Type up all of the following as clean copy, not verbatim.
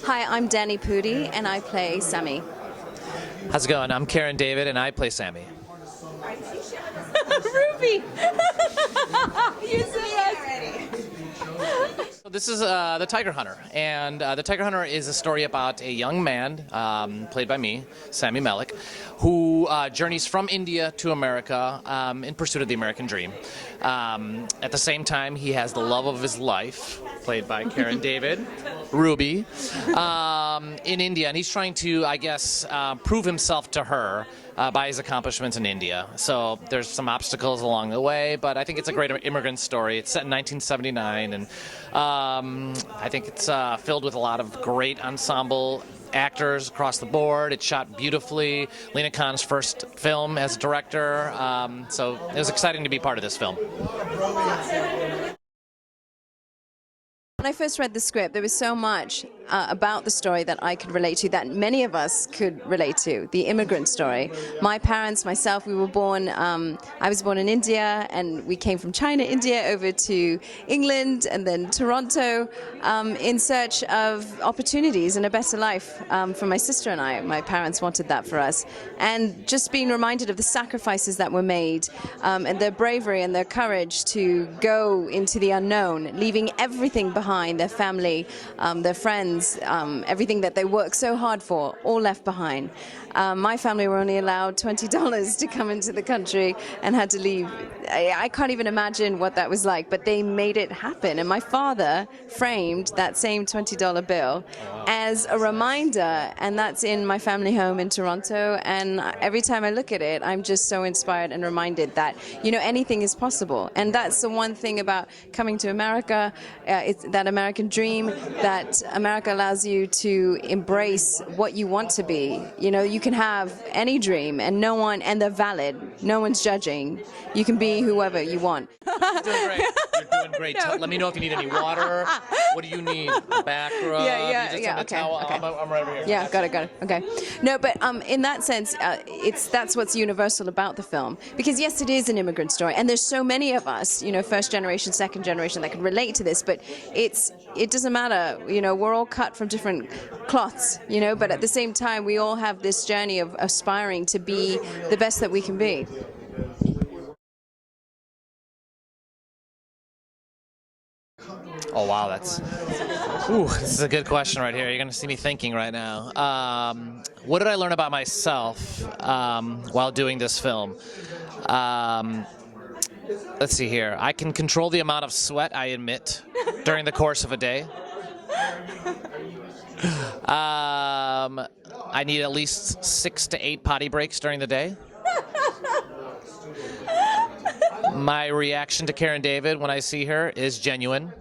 Hi, I'm Danny Pudi, and I play Sammy. How's it going? I'm David, and I play Sammy. Ruby! You say yes! This is The Tiger Hunter, and The Tiger Hunter is a story about a young man, played by me, Sami Malik, who journeys from India to America in pursuit of the American dream. At the same time, he has the love of his life, played by David, Ruby, in India, and he's trying to, I guess, prove himself to her by his accomplishments in India. So there's some obstacles along the way, but I think it's a great immigrant story. It's set in 1979, and I think it's filled with a lot of great ensemble actors across the board. It's shot beautifully. Lena Khan's first film as a director, so it was exciting to be part of this film. When I first read the script, there was so much about the story that I could relate to, that many of us could relate to, the immigrant story. My parents, myself, we were born, I was born in India, and we came from China, India, over to England, and then Toronto, in search of opportunities and a better life for my sister and I. My parents wanted that for us. And just being reminded of the sacrifices that were made, and their bravery and their courage to go into the unknown, leaving everything behind, their family, their friends, everything that they worked so hard for, all left behind. My family were only allowed $20 to come into the country and had to leave. I can't even imagine what that was like, but they made it happen. And my father framed that same $20 bill as a reminder, and that's in my family home in Toronto. And every time I look at it, I'm just so inspired and reminded that, you know, anything is possible. And that's the one thing about coming to America. It's that American dream, that America allows you to embrace what you want to be. You know, you can have any dream, and they're valid. No one's judging. You can be whoever you want. You're doing great. You're doing great. No. Let me know if you need any water. What do you need? Back rub? Yeah. Okay. Towel? Okay. I'm right over here. Yeah, got it. Okay. No, but in that sense, that's what's universal about the film. Because yes, it is an immigrant story, and there's so many of us, you know, first generation, second generation, that can relate to this. But it doesn't matter. You know, we're all cut from different cloths. You know, but at the same time, we all have this journey of aspiring to be the best that we can be. Oh wow, this is a good question right here. You're gonna see me thinking right now. What did I learn about myself while doing this film? Let's see here. I can control the amount of sweat I emit during the course of a day. I need at least 6 to 8 potty breaks during the day. My reaction to David when I see her is genuine.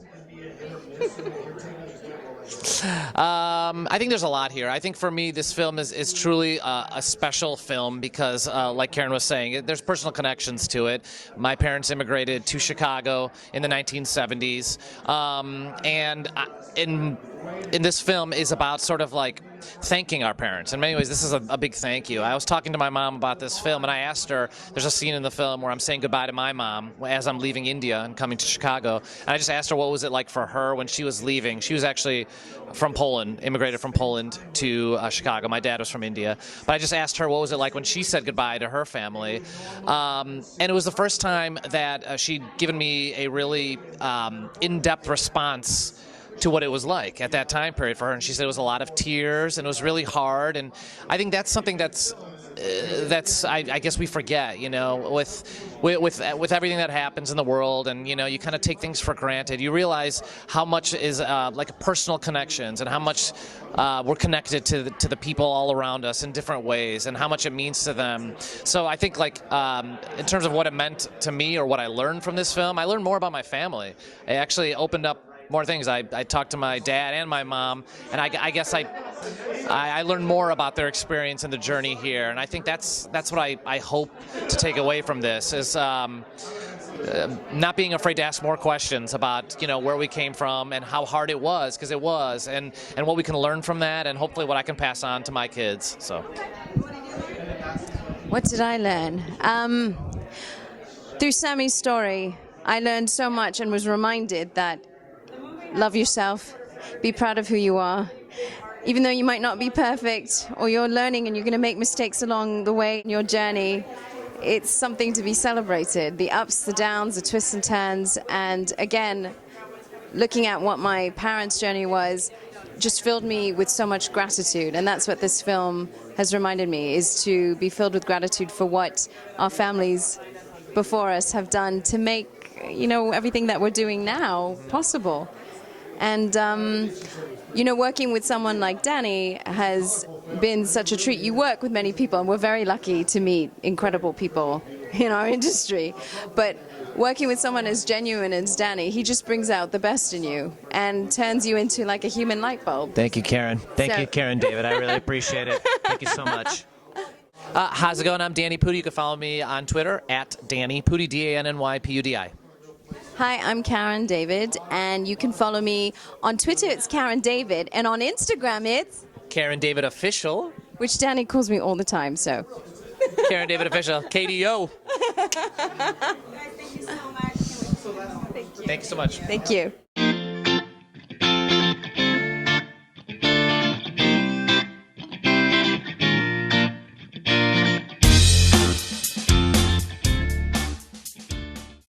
I think there's a lot here. I think for me, this film is truly a special film because, like Karen was saying, there's personal connections to it. My parents immigrated to Chicago in the 1970s, and in this film is about sort of like thanking our parents. In many ways, this is a big thank you. I was talking to my mom about this film, and I asked her, there's a scene in the film where I'm saying goodbye to my mom as I'm leaving India and coming to Chicago, and I just asked her what was it like for her when she was leaving. She was actually from Poland, immigrated from Poland to Chicago. My dad was from India. But I just asked her what was it like when she said goodbye to her family. And it was the first time that she'd given me a really in-depth response to what it was like at that time period for her. And she said it was a lot of tears and it was really hard. And I think that's something that's I guess we forget, you know, with everything that happens in the world, and you know, you kind of take things for granted. You realize how much is like personal connections, and how much we're connected to the people all around us in different ways, and how much it means to them. So I think, like, in terms of what it meant to me or what I learned from this film, I learned more about my family. It actually opened up more things. I talked to my dad and my mom, and I guess I learned more about their experience and the journey here, and I think that's what I hope to take away from this is not being afraid to ask more questions about, you know, where we came from and how hard it was, because it was, and what we can learn from that, and hopefully what I can pass on to my kids. So, what did I learn? Through Sammy's story, I learned so much and was reminded that love yourself, be proud of who you are. Even though you might not be perfect, or you're learning and you're going to make mistakes along the way in your journey, it's something to be celebrated. The ups, the downs, the twists and turns. And again, looking at what my parents' journey was just filled me with so much gratitude. And that's what this film has reminded me, is to be filled with gratitude for what our families before us have done to make, everything that we're doing now possible. And, working with someone like Danny has been such a treat. You work with many people, and we're very lucky to meet incredible people in our industry. But working with someone as genuine as Danny, he just brings out the best in you and turns you into like a human light bulb. Thank you, Karen. Thank you, Karen David. I really appreciate it. Thank you so much. How's it going? I'm Danny Pudi. You can follow me on Twitter at Danny Pudi, DANNYPUDI. Hi, I'm Karen David, and you can follow me on Twitter. It's Karen David, and on Instagram it's Karen David Official, which Danny calls me all the time. So Karen David Official, KDO. Thank you so much. Thank you so much. Thank you.